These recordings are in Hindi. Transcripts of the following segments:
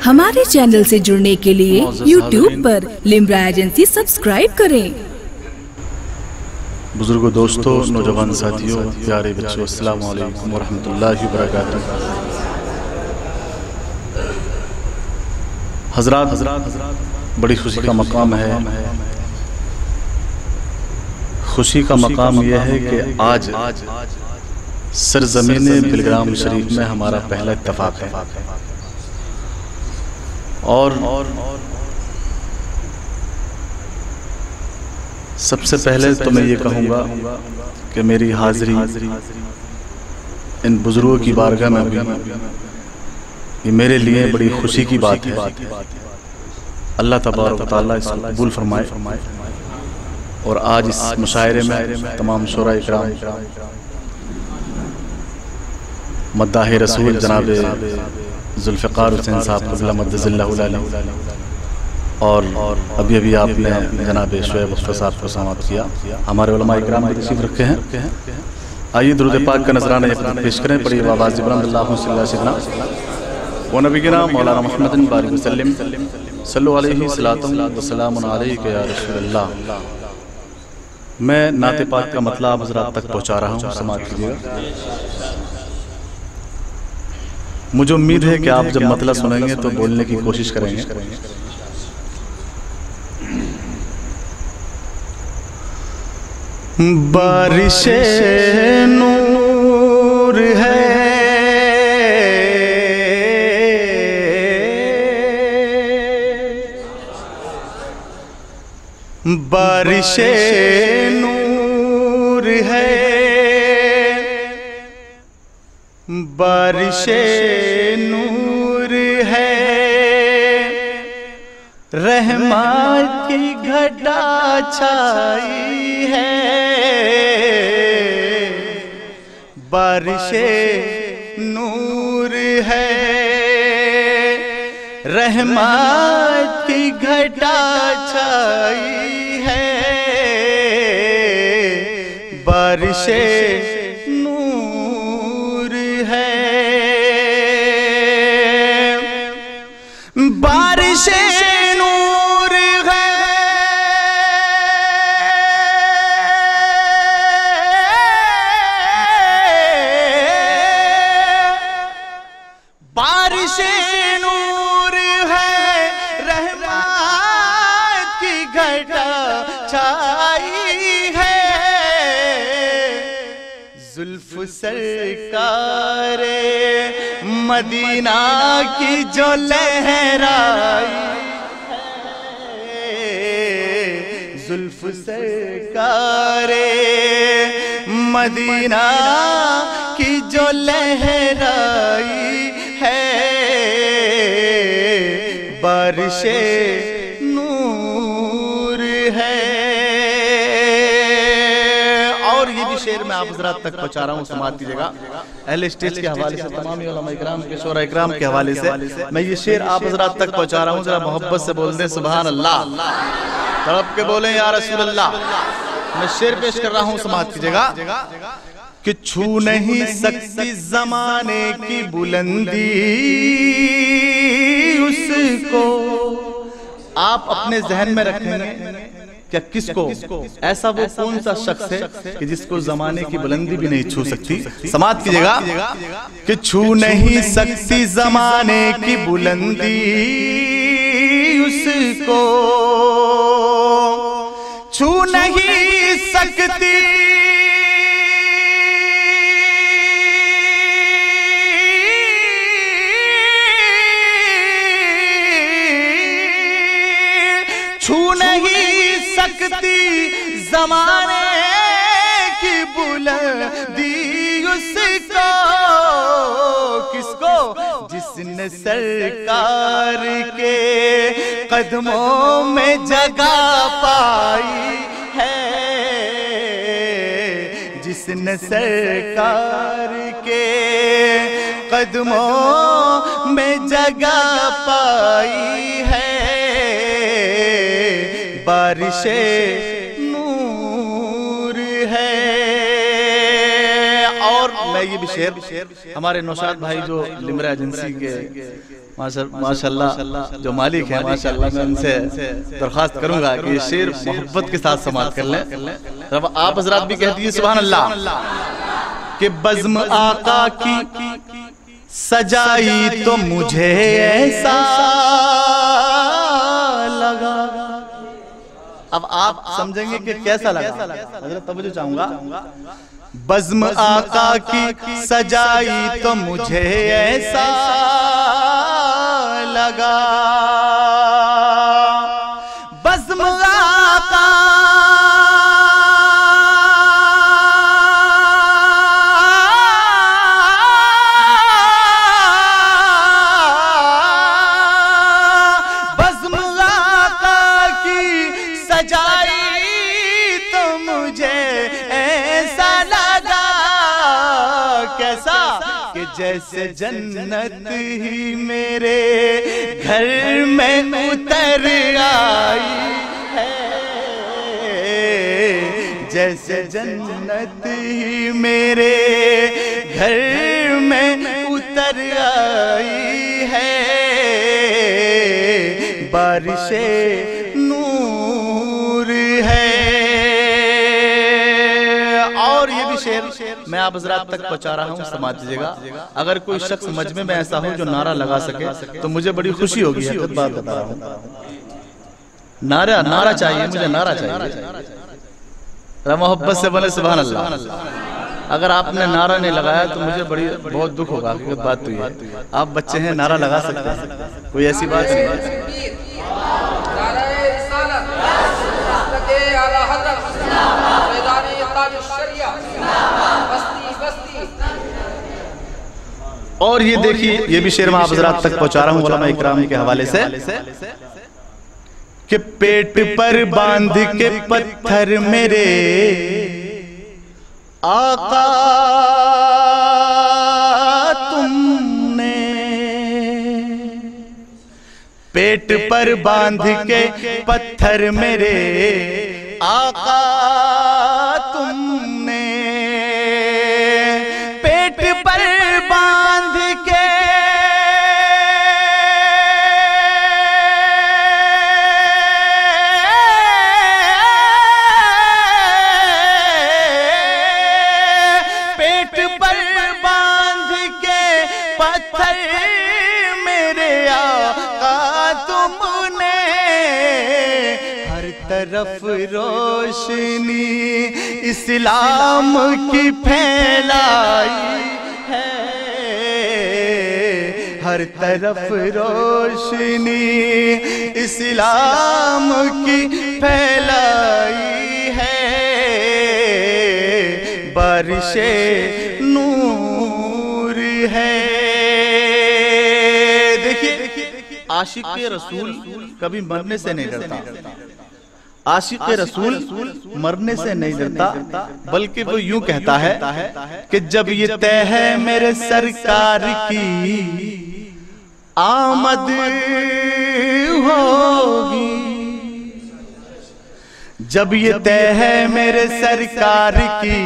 हमारे चैनल से जुड़ने के लिए YouTube पर लिम्रा एजेंसी सब्सक्राइब करें। बुजुर्गों, दोस्तों, नौजवान साथियों, प्यारे बच्चों, अस्सलाम वालेकुम वरहमतुल्लाहि वबरकातुहू। हज़रात, बड़ी खुशी का मकाम है। खुशी का मकाम यह है कि आज सरज़मीन बिलग्राम शरीफ में हमारा पहला इत्तफाक है। और सबसे पहले तो मैं ये कहूँगा कि मेरी हाज़िरी इन बुज़ुर्गों की बारगाह में हुई, ये मेरे लिए बड़ी खुशी की बात है। अल्लाह तबारक व तआला इसको कबूल फरमाए। और आज इस मुशायरे में तमाम शोरा इकराम, मद्दाह रसूल जनाब जुल्फ़िकार हुसैन साहब क़ब्ला मद्दज़िल्लहु अलैहि, और अभी अभी आपने जनाब शुएब मुस्तफ़ा साहब को समाअत किया, हमारे उलमा इकराम तशरीफ़ रखे हैं। आइए दुरूद पाक का नजराना पेश करें। पढ़िए आवाज़ बुलंद अल्लाहुम्मा सल्ली अला सय्यिदिना व नबीना मौलाना मुहम्मदिन बारिक वसल्लम सल्लल्लाहु अलैहि व सल्लम अलैका या रसूलल्लाह। मैं नाते पाक का मतलब आप हज़रात तक पहुँचा रहा हूँ, समाअत कीजिएगा। मुझे उम्मीद है कि आप जब मतलब सुनेंगे तो बोलने की कोशिश करेंगे। बारिशे नूर है, बारिशे नूर है, बारिशे नूर है, रहमत की घटा छाई है, बारिशे नूर है, रहमत की घटा छाई है, बारिशे नूर है, बारिशे नूर है, बारिशे नूर है, रहमत की घटा छाई है, जुल्फ सरकारे मदीना की जो लहराई है, जुल्फ सरकारे मदीना की जो लहराई है, बारिशे नूर है। और ये भी शेर मैं आप हज़रात तक पहुंचा रहा हूँ, समाअत कीजिएगा। अहले स्टेज के हवाले से, तमाम उलमा इकराम के शोरा इकराम के हवाले से मैं ये शेर आप हज़रात तक पहुंचा रहा हूँ। जरा मोहब्बत से बोल दें सुभान अल्लाह, तड़प के बोलें या रसूल अल्लाह। मैं शेर पेश कर रहा हूँ, समाअत कीजिएगा। कि छू नहीं सकती ज़माने की बुलंदी उसको। आप अपने जहन में रखेंगे क्या किसको? ऐसा वो कौन सा शख्स है कि जिसको जमाने की बुलंदी भी नहीं छू सकती? समाअत कीजिएगा। कि छू नहीं सकती जमाने की बुलंदी उसको, छू नहीं सकती सकती ज़माने की बुलंदी उसको। किसको? जिसने सरकार के कदमों में जगह पाई है, जिसने सरकार के कदमों में जगह पाई है, बारिशे नूर है। और मैं ये भी शेर हमारे नौशाद भाई जो लिम्रा एजेंसी के माशाल्लाह जो मालिक है माशाल्लाह, मैं उनसे दरख्वास्त करूंगा कि ये शेर मोहब्बत के साथ समाप्त कर लें। अब आप हजरात भी कह दीजिए सुभान अल्लाह। कि बज़्म आका की सजाई तो मुझे ऐसा लगा। अब आप समझेंगे कि कैसा लगा, हजरत तवज्जो चाहूंगा। बज़्म आका की सजाई तो मुझे ऐसा लगा, बज़्म आका जैसे जन्नत ही मेरे घर में उतर आई है, जैसे जन्नत ही मेरे घर में उतर आई है, बारिशे नूर है। और ये भी शेर मैं आप हज़रात तक पहुंचा रहा हूँ, समझ लीजिएगा। अगर कोई शख्स मजमे में ऐसा हो जो नारा लगा सके तो मुझे बड़ी खुशी होगी। बात बता रहा हूँ, नारा चाहिए मुझे, नारा चाहिए। मोहब्बत से बोले सुभान अल्लाह। अगर आपने नारा नहीं लगाया तो मुझे बहुत दुख होगा। बात तो ये, आप बच्चे हैं, नारा लगा सकते हैं, कोई ऐसी बात नहीं है। और ये देखिए, ये भी शेर मैं आप हज़रात तक पहुंचा रहा हूँ उलमा इकराम के हवाले से। कि पेट पर बांध के पत्थर मेरे आका तुमने, पेट पर बांध के पत्थर मेरे आका तुमने, पेट पर बांध के पत्थर मेरे आका तुमने, हर तरफ रोशनी इस्लाम की फैलाई है, हर तरफ रोशनी इस्लाम की फैलाई है, बारिशे नूर है। देखिए आशिक के रसूल कभी मरने से नहीं डरता, आशिक के रसूल मरने से नहीं डरता, बल्कि वो यूं कहता है कि जब ये तय है मेरे सरकार की आमद होगी, जब ये तय है मेरे सरकार की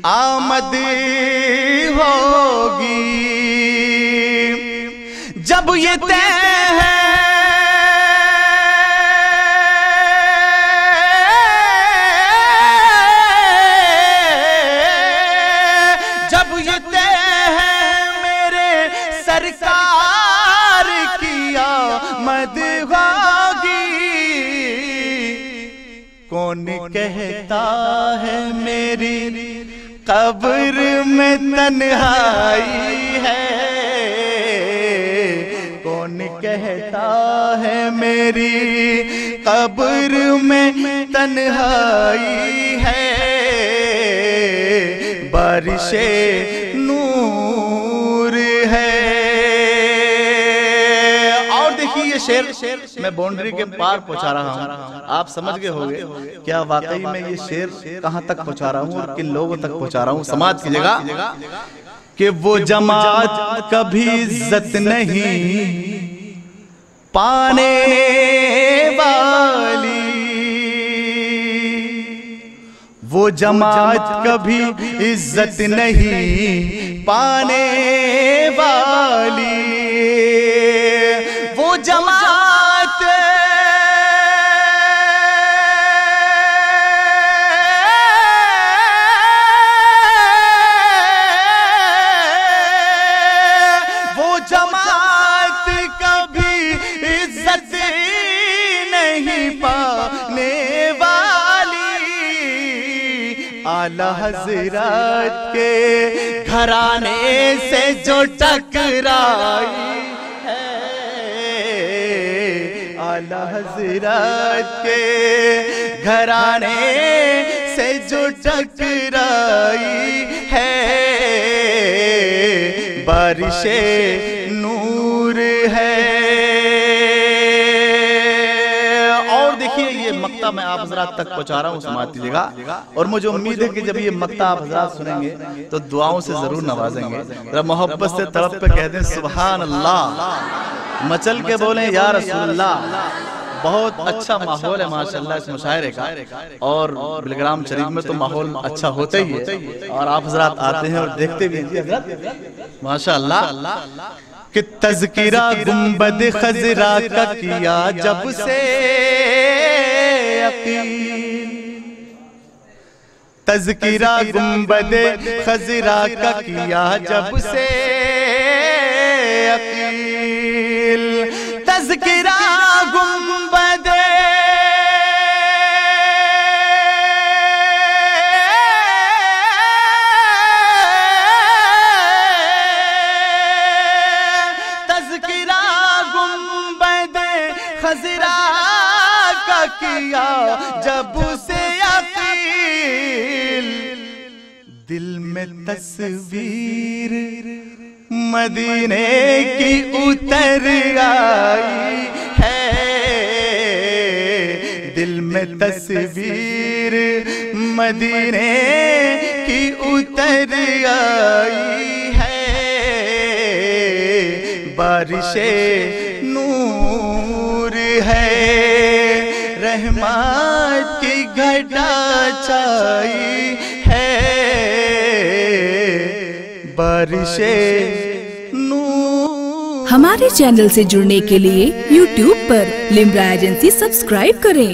आमद होगी, जब ये तय है सरकार की आमद होगी, कौन कहता है मेरी कब्र में तन्हाई है, कौन कहता है मेरी कब्र में तन्हाई है, बारिशे नूर है। ये शेर मैं बाउंड्री के पार पहुंचा रहा हूं, आप समझ गए होंगे क्या वाकई में ये शेर कहां तक पहुंचा रहा हूं और किन लोगों तक पहुंचा रहा हूं। समाज कीजिएगा कि वो जमात कभी इज्जत नहीं पाने वाली, वो जमात कभी इज्जत नहीं पाने वाली, जमात कभी इज्जत नहीं पाने वाली, आला हजरत के घराने से जो टकराई है, आला हजरत के घराने से जो टकराई है, बारिशे नूर है। और देखिए ये मक्ता मैं आप हज़रात तक पहुंचा रहा हूँ, समात कीजिएगा। और मुझे उम्मीद है कि जब ये मक्ता आप हज़रात सुनेंगे तो दुआओं से जरूर नवाजेंगे। जरा मोहब्बत से तड़प पे कह दें सुभान अल्लाह, मचल के बोलें या रसूलल्लाह। बहुत अच्छा माहौल है माशाल्लाह इस मुशायरे का, और बिलग्राम शरीफ में तो माहौल अच्छा होता ही है। और आप हज़रात आते हैं और देखते भी हैं माशाल्लाह कि तज़किरा गुंबद खजरा का किया जब से यकीन, तज़किरा गुंबद खजरा का किया जब से यकीन, तज़किरा गुंबद खजरा का किया जब से यकीन, दिल में तस्वीर मदीने की उतर आई है, दिल में तस्वीर मदीने की उतर आई है, बारिशे नूर है, रहमत की घटा छाई है, बारिशे नूर। हमारे चैनल से जुड़ने के लिए YouTube पर लिम्रा एजेंसी सब्सक्राइब करें।